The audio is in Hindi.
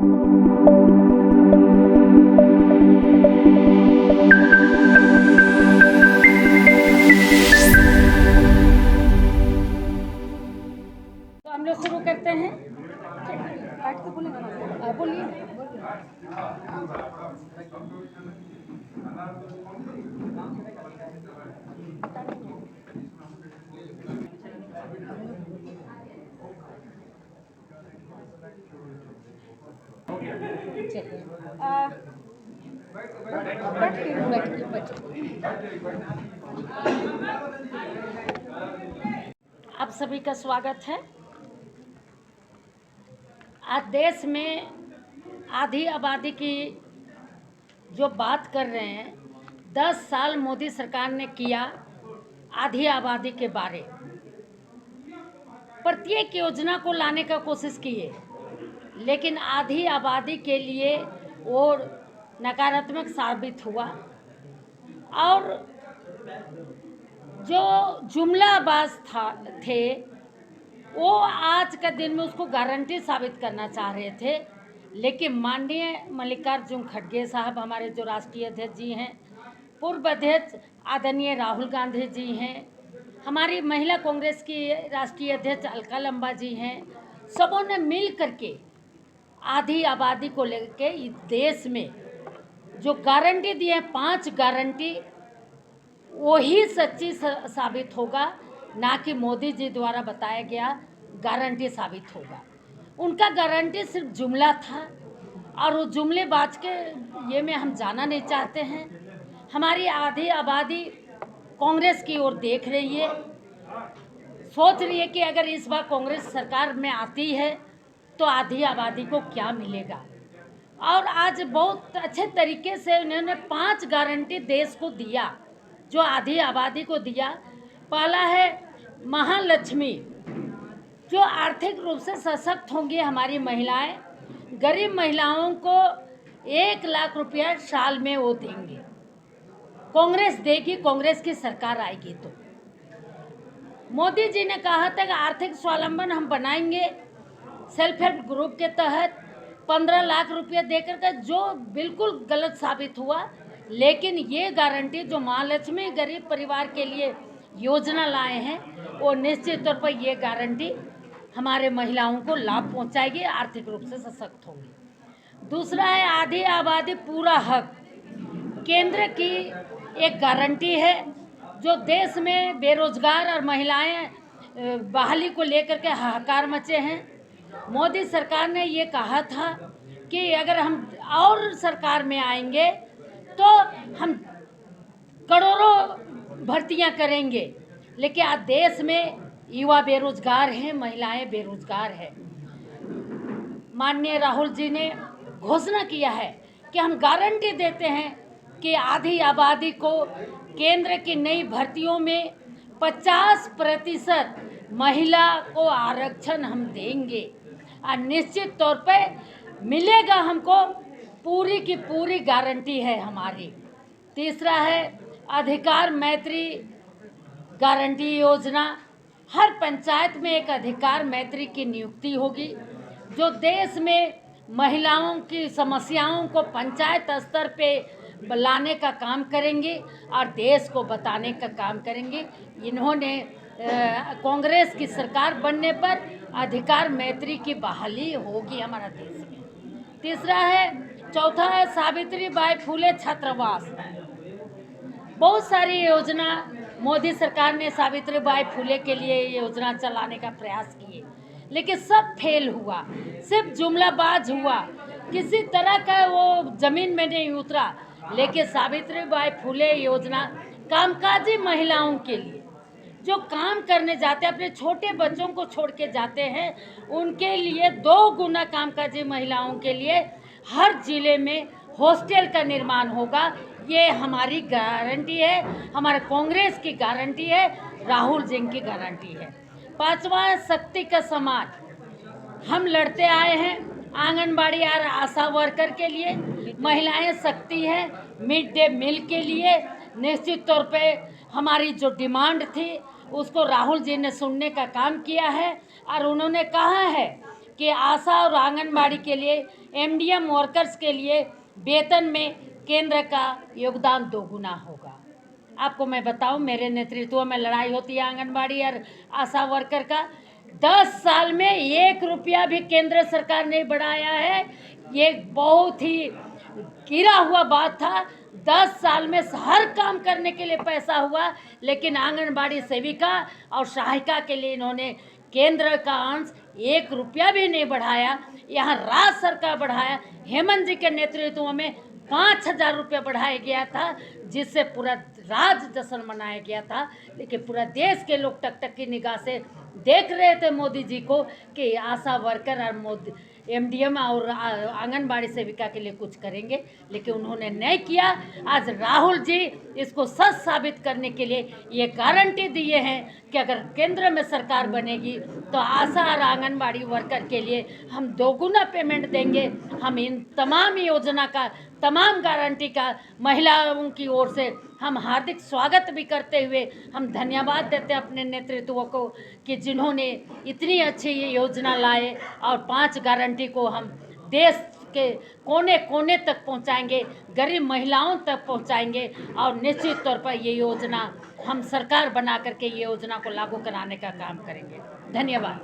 हम लोग शुरू करते हैं। बोलिए। आप सभी का स्वागत है। आज देश में आधी आबादी की जो बात कर रहे हैं, 10 साल मोदी सरकार ने किया आधी आबादी के बारे। प्रत्येक योजना को लाने का कोशिश किए, लेकिन आधी आबादी के लिए वो नकारात्मक साबित हुआ। और जो जुमलाबाज थे वो आज के दिन में उसको गारंटी साबित करना चाह रहे थे, लेकिन माननीय मल्लिकार्जुन खड़गे साहब, हमारे जो राष्ट्रीय अध्यक्ष जी हैं, पूर्व अध्यक्ष आदरणीय राहुल गांधी जी हैं, हमारी महिला कांग्रेस की राष्ट्रीय अध्यक्ष अलका लंबा जी हैं, सबों ने मिल करके आधी आबादी को लेकर इस देश में जो गारंटी दी है, 5 गारंटी, वही सच्ची साबित होगा, ना कि मोदी जी द्वारा बताया गया गारंटी साबित होगा। उनका गारंटी सिर्फ जुमला था और वो जुमलेबाज के ये में हम जाना नहीं चाहते हैं। हमारी आधी आबादी कांग्रेस की ओर देख रही है, सोच रही है कि अगर इस बार कांग्रेस सरकार में आती है तो आधी आबादी को क्या मिलेगा। और आज बहुत अच्छे तरीके से उन्होंने 5 गारंटी देश को दिया, जो आधी आबादी को दिया। पहला है महालक्ष्मी, जो आर्थिक रूप से सशक्त होंगी हमारी महिलाएं, गरीब महिलाओं को 1 लाख रुपया साल में वो देंगे। कांग्रेस देगी, कांग्रेस की सरकार आएगी तो। मोदी जी ने कहा था कि आर्थिक स्वावलंबन हम बनाएंगे सेल्फ हेल्प ग्रुप के तहत 15 लाख रुपया देकर के, जो बिल्कुल गलत साबित हुआ। लेकिन ये गारंटी जो महालक्ष्मी गरीब परिवार के लिए योजना लाए हैं, वो निश्चित तौर पर ये गारंटी हमारे महिलाओं को लाभ पहुंचाएगी, आर्थिक रूप से सशक्त होंगी। दूसरा है आधी आबादी पूरा हक, केंद्र की एक गारंटी है, जो देश में बेरोजगार और महिलाएं बहाली को लेकर के हाहाकार मचे हैं। मोदी सरकार ने ये कहा था कि अगर हम और सरकार में आएंगे तो हम करोड़ों भर्तियां करेंगे, लेकिन आज देश में युवा बेरोजगार हैं, महिलाएं बेरोजगार हैं। माननीय राहुल जी ने घोषणा किया है कि हम गारंटी देते हैं कि आधी आबादी को केंद्र की नई भर्तियों में 50% महिला को आरक्षण हम देंगे और निश्चित तौर पे मिलेगा हमको, पूरी की पूरी गारंटी है हमारी। तीसरा है अधिकार मैत्री गारंटी योजना, हर पंचायत में एक अधिकार मैत्री की नियुक्ति होगी, जो देश में महिलाओं की समस्याओं को पंचायत स्तर पे लाने का काम करेंगे और देश को बताने का काम करेंगे। इन्होंने कांग्रेस की सरकार बनने पर अधिकार मैत्री की बहाली होगी हमारा देश में। तीसरा है, चौथा है सावित्री बाई फुले छात्रावास। बहुत सारी योजना मोदी सरकार ने सावित्री बाई फुले के लिए योजना चलाने का प्रयास किए, लेकिन सब फेल हुआ, सिर्फ जुमलाबाज हुआ, किसी तरह का वो जमीन में नहीं उतरा। लेकिन सावित्री बाई फुले योजना कामकाजी महिलाओं के लिए, जो काम करने जाते हैं, अपने छोटे बच्चों को छोड़ के जाते हैं, उनके लिए 2 गुना कामकाजी महिलाओं के लिए हर जिले में हॉस्टल का निर्माण होगा। ये हमारी गारंटी है, हमारे कांग्रेस की गारंटी है, राहुल जी की गारंटी है। 5वां शक्ति का समाज, हम लड़ते आए हैं आंगनबाड़ी और आशा वर्कर के लिए, महिलाएं शक्ति है मिड डे मील के लिए। निश्चित तौर पे हमारी जो डिमांड थी उसको राहुल जी ने सुनने का काम किया है और उन्होंने कहा है कि आशा और आंगनबाड़ी के लिए एमडीएम वर्कर्स के लिए वेतन में केंद्र का योगदान दोगुना होगा। आपको मैं बताऊं, मेरे नेतृत्व में लड़ाई होती है आंगनबाड़ी और आशा वर्कर का। 10 साल में 1 रुपया भी केंद्र सरकार ने बढ़ाया है। ये बहुत ही गिरा हुआ बात था। 10 साल में हर काम करने के लिए पैसा हुआ, लेकिन आंगनबाड़ी सेविका और सहायिका के लिए इन्होंने केंद्र का अंश 1 रुपया भी नहीं बढ़ाया। यहाँ राज्य सरकार बढ़ाया, हेमंत जी के नेतृत्व में 5,000 रुपया बढ़ाया गया था, जिससे पूरा राज्य जश्न मनाया गया था। लेकिन पूरा देश के लोग टकटक की निगाह से देख रहे थे मोदी जी को कि आशा वर्कर और मोदी एमडीएम और आंगनबाड़ी सेविका के लिए कुछ करेंगे, लेकिन उन्होंने नहीं किया। आज राहुल जी इसको सच साबित करने के लिए ये गारंटी दिए हैं कि अगर केंद्र में सरकार बनेगी तो आशा और आंगनबाड़ी वर्कर के लिए हम दोगुना पेमेंट देंगे। हम इन तमाम योजना का, तमाम गारंटी का महिलाओं की ओर से हम हार्दिक स्वागत भी करते हुए हम धन्यवाद देते हैं अपने नेतृत्व को कि जिन्होंने इतनी अच्छी ये योजना लाए, और 5 गारंटी को हम देश के कोने कोने तक पहुंचाएंगे, गरीब महिलाओं तक पहुंचाएंगे, और निश्चित तौर पर ये योजना हम सरकार बना करके ये योजना को लागू कराने का काम करेंगे। धन्यवाद।